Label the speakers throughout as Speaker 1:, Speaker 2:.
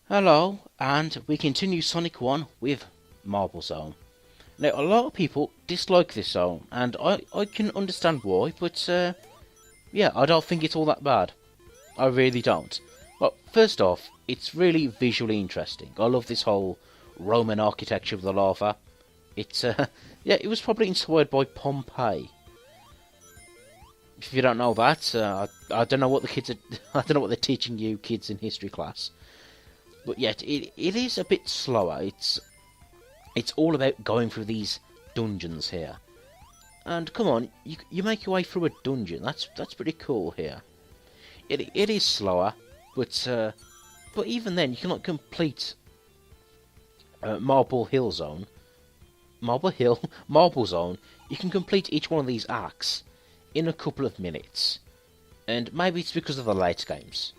Speaker 1: Hello, and we continue Sonic 1 with Marble Zone. Now, a lot of people dislike this zone, and I can understand why, but yeah, I don't think it's all that bad. I really don't. Well, first off, it's really visually interesting. I love this whole Roman architecture of the lava. It's, yeah, it was probably inspired by Pompeii. If you don't know that, I don't know what the kids are, I don't know what they're teaching you kids in history class. But yet, it is a bit slower. It's all about going through these dungeons here. And come on, you make your way through a dungeon. That's pretty cool here. It is slower, but even then, you cannot complete Marble Hill Zone. Marble Hill, Marble Zone. You can complete each one of these acts in a couple of minutes. And maybe it's because of the late games.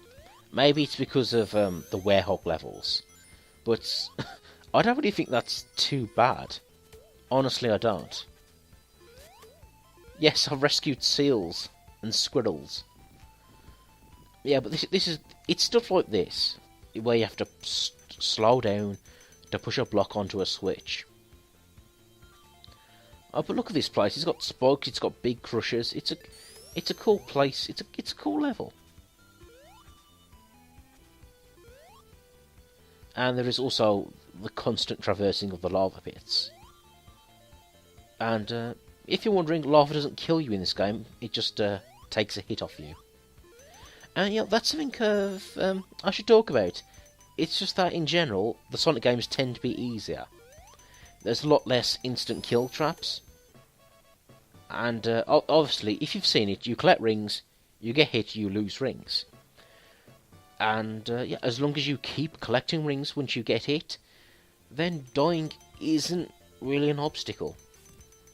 Speaker 1: Maybe it's because of the Hedgehog levels. But I don't really think that's too bad. Honestly, I don't. Yes, I've rescued seals and squirrels. Yeah, but it's stuff like this where you have to slow down to push a block onto a switch. Oh, but look at this place. It's got spikes. It's got big crushers. It's a cool place. It's a cool level. And there is also the constant traversing of the lava pits. And if you're wondering, lava doesn't kill you in this game, it just takes a hit off you. And yeah, that's something I should talk about. It's just that in general, the Sonic games tend to be easier. There's a lot less instant kill traps. And obviously, if you've seen it, you collect rings, you get hit, you lose rings. And yeah, as long as you keep collecting rings once you get hit, then dying isn't really an obstacle.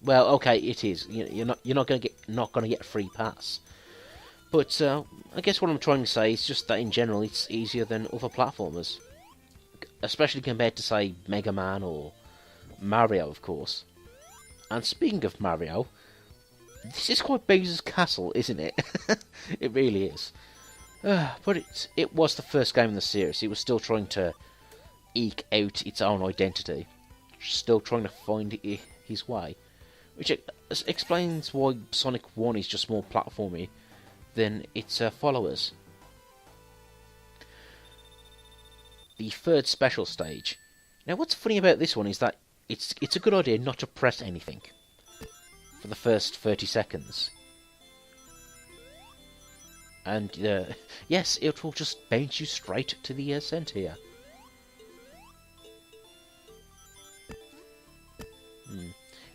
Speaker 1: Well, okay, it is. You're not gonna get a free pass. But I guess what I'm trying to say is just that in general, it's easier than other platformers, especially compared to say Mega Man or Mario, of course. And speaking of Mario, this is quite Bowser's Castle, isn't it? It really is. But it was the first game in the series. It was still trying to eke out its own identity. Still trying to find his way. Which explains why Sonic 1 is just more platformy than its followers. The third special stage. Now what's funny about this one is that it's a good idea not to press anything for the first 30 seconds. And yes, it will just bounce you straight to the centre here.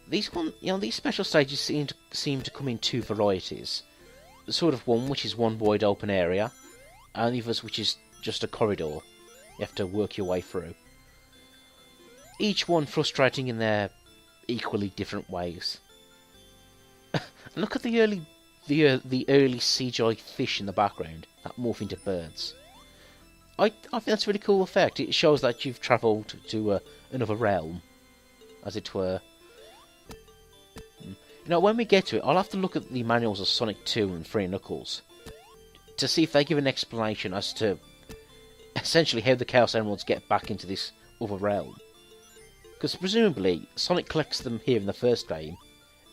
Speaker 1: These special stages seem to come in two varieties. The sort of one which is one wide open area, and the others which is just a corridor you have to work your way through. Each one frustrating in their equally different ways. And look at the early CGI fish in the background that morph into birds. I think that's a really cool effect. It shows that you've travelled to another realm, as it were. You know, when we get to it, I'll have to look at the manuals of Sonic 2 and 3 Knuckles to see if they give an explanation as to essentially how the Chaos Emeralds get back into this other realm. Because presumably, Sonic collects them here in the first game,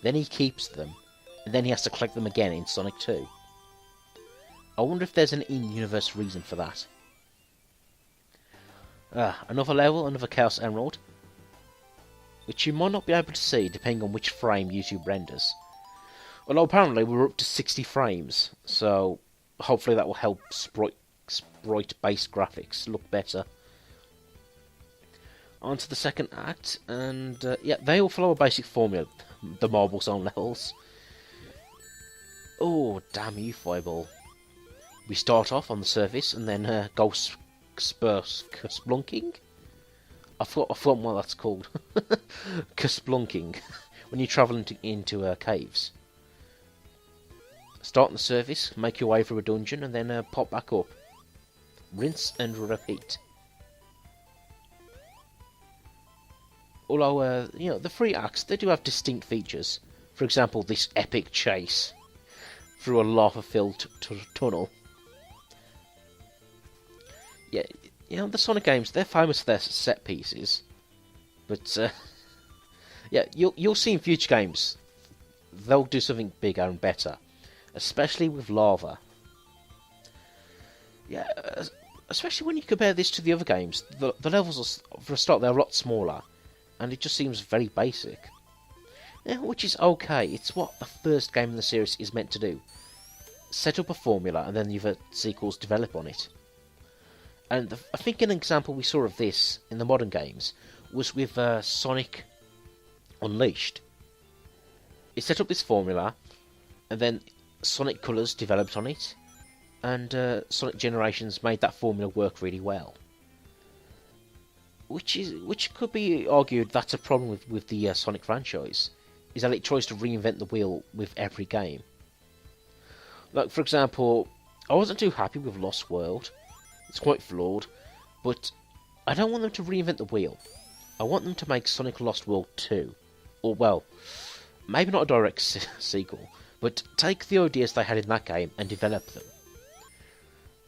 Speaker 1: then he keeps them, and then he has to collect them again in Sonic 2. I wonder if there's an in-universe reason for that. Another level, another Chaos Emerald, which you might not be able to see depending on which frame YouTube renders. Although apparently we're up to 60 frames, so hopefully that will help sprite-based graphics look better. On to the second act, and yeah, they all follow a basic formula, the Marble Zone levels. Oh, damn you, Fireball. We start off on the surface and then go splunking? I forgot what that's called. Splunking. When you travel into caves. Start on the surface, make your way through a dungeon, and then pop back up. Rinse and repeat. Although, you know, the three acts, they do have distinct features. For example, this epic chase through a lava-filled tunnel. Yeah, the Sonic games, they're famous for their set pieces, but yeah, you'll see in future games they'll do something bigger and better, especially with lava. Yeah, especially when you compare this to the other games, the levels are, for a start, they're a lot smaller, and it just seems very basic. Yeah, which is okay. It's what the first game in the series is meant to do: set up a formula, and then the other sequels develop on it. And I think an example we saw of this in the modern games was with Sonic Unleashed. It set up this formula, and then Sonic Colors developed on it, and Sonic Generations made that formula work really well. Which could be argued that's a problem with the Sonic franchise, is that it tries to reinvent the wheel with every game. Like, for example, I wasn't too happy with Lost World. It's quite flawed, but I don't want them to reinvent the wheel. I want them to make Sonic Lost World 2. Or, well, maybe not a direct sequel, but take the ideas they had in that game and develop them.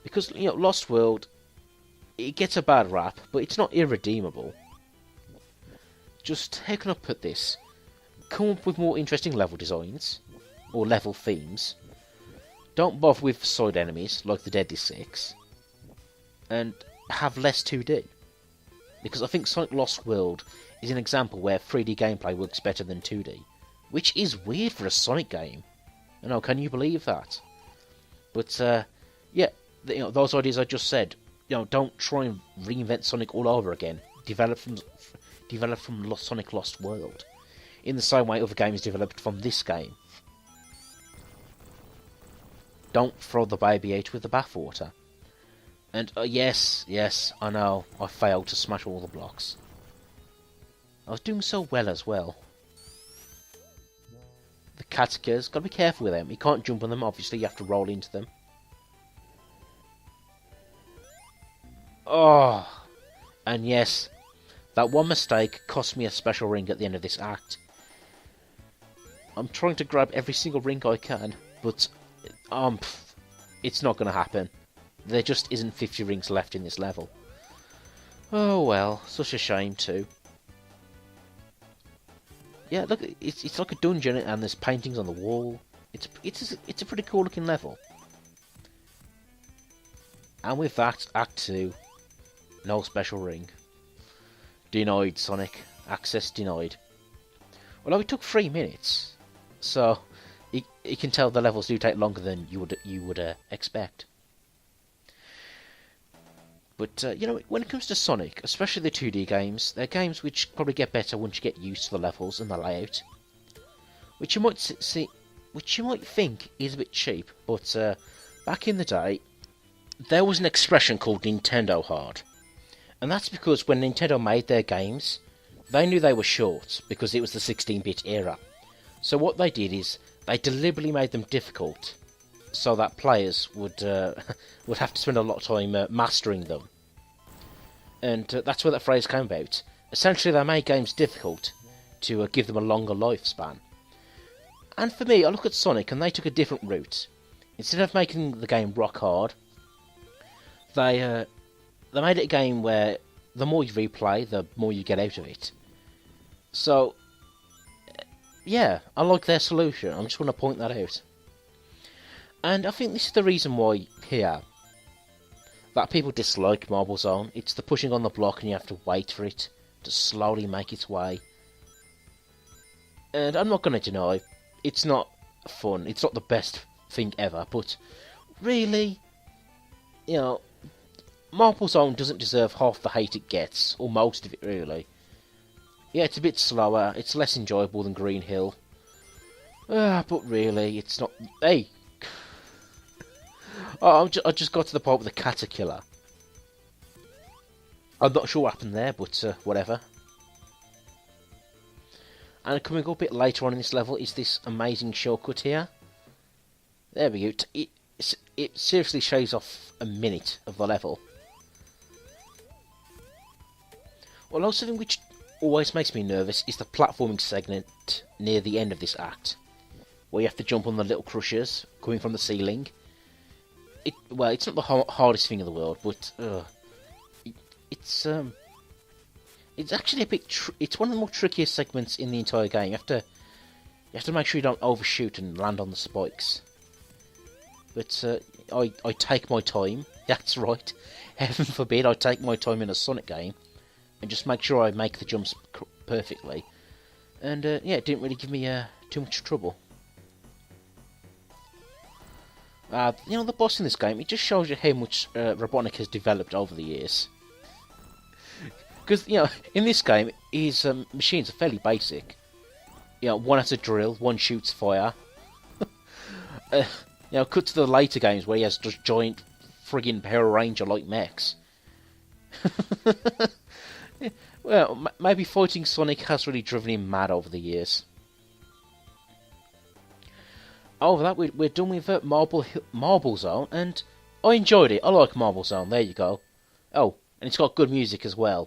Speaker 1: Because, Lost World, it gets a bad rap, but it's not irredeemable. Just, how can I put this? Come up with more interesting level designs, or level themes. Don't bother with side enemies, like the Deadly Six. And have less 2D. Because I think Sonic Lost World is an example where 3D gameplay works better than 2D. Which is weird for a Sonic game. I know, can you believe that? But, yeah, those ideas I just said, don't try and reinvent Sonic all over again. Develop from Sonic Lost World. In the same way other games developed from this game. Don't throw the baby out with the bathwater. And yes, I know, I failed to smash all the blocks. I was doing so well as well. The Katakas, gotta be careful with them. You can't jump on them, obviously, you have to roll into them. Oh, and yes, that one mistake cost me a special ring at the end of this act. I'm trying to grab every single ring I can, but it's not gonna happen. There just isn't 50 rings left in this level. Oh well, such a shame too. Yeah, look, it's like a dungeon and there's paintings on the wall. It's a pretty cool looking level. And with that, Act 2, no special ring. Denied, Sonic. Access denied. Although it took 3 minutes, so you can tell the levels do take longer than you would expect. But, when it comes to Sonic, especially the 2D games, they're games which probably get better once you get used to the levels and the layout. Which you might think is a bit cheap, but back in the day, there was an expression called Nintendo hard. And that's because when Nintendo made their games, they knew they were short, because it was the 16-bit era. So what they did is, they deliberately made them difficult, so that players would have to spend a lot of time mastering them. And that's where that phrase came about. Essentially, they made games difficult to give them a longer lifespan. And for me, I look at Sonic and they took a different route. Instead of making the game rock hard, they made it a game where the more you replay, the more you get out of it. So, yeah, I like their solution. I'm just going to point that out. And I think this is the reason why here that people dislike Marble Zone. It's the pushing on the block and you have to wait for it to slowly make its way. And I'm not going to deny, it's not fun. It's not the best thing ever. But really, Marble Zone doesn't deserve half the hate it gets, or most of it really. Yeah, it's a bit slower. It's less enjoyable than Green Hill. But really, it's not. Hey. I just got to the part with the Caterkiller. I'm not sure what happened there, but whatever. And coming up a bit later on in this level is this amazing shortcut here. There we go. It seriously shaves off a minute of the level. Well, also something which always makes me nervous is the platforming segment near the end of this act, where you have to jump on the little crushers coming from the ceiling. Well, it's not the hardest thing in the world, but it's actually a bit. It's one of the more trickiest segments in the entire game. You have to make sure you don't overshoot and land on the spikes. But I take my time. That's right. Heaven forbid I take my time in a Sonic game and just make sure I make the jumps perfectly. And yeah, it didn't really give me too much trouble. The boss in this game, it just shows you how much Robotnik has developed over the years. Because, in this game, his machines are fairly basic. One has a drill, one shoots fire. Cut to the later games where he has just giant friggin' Power Ranger-like mechs. Well, maybe fighting Sonic has really driven him mad over the years. Over that, we're done with Marble Zone, and I enjoyed it. I like Marble Zone, there you go. Oh, and it's got good music as well.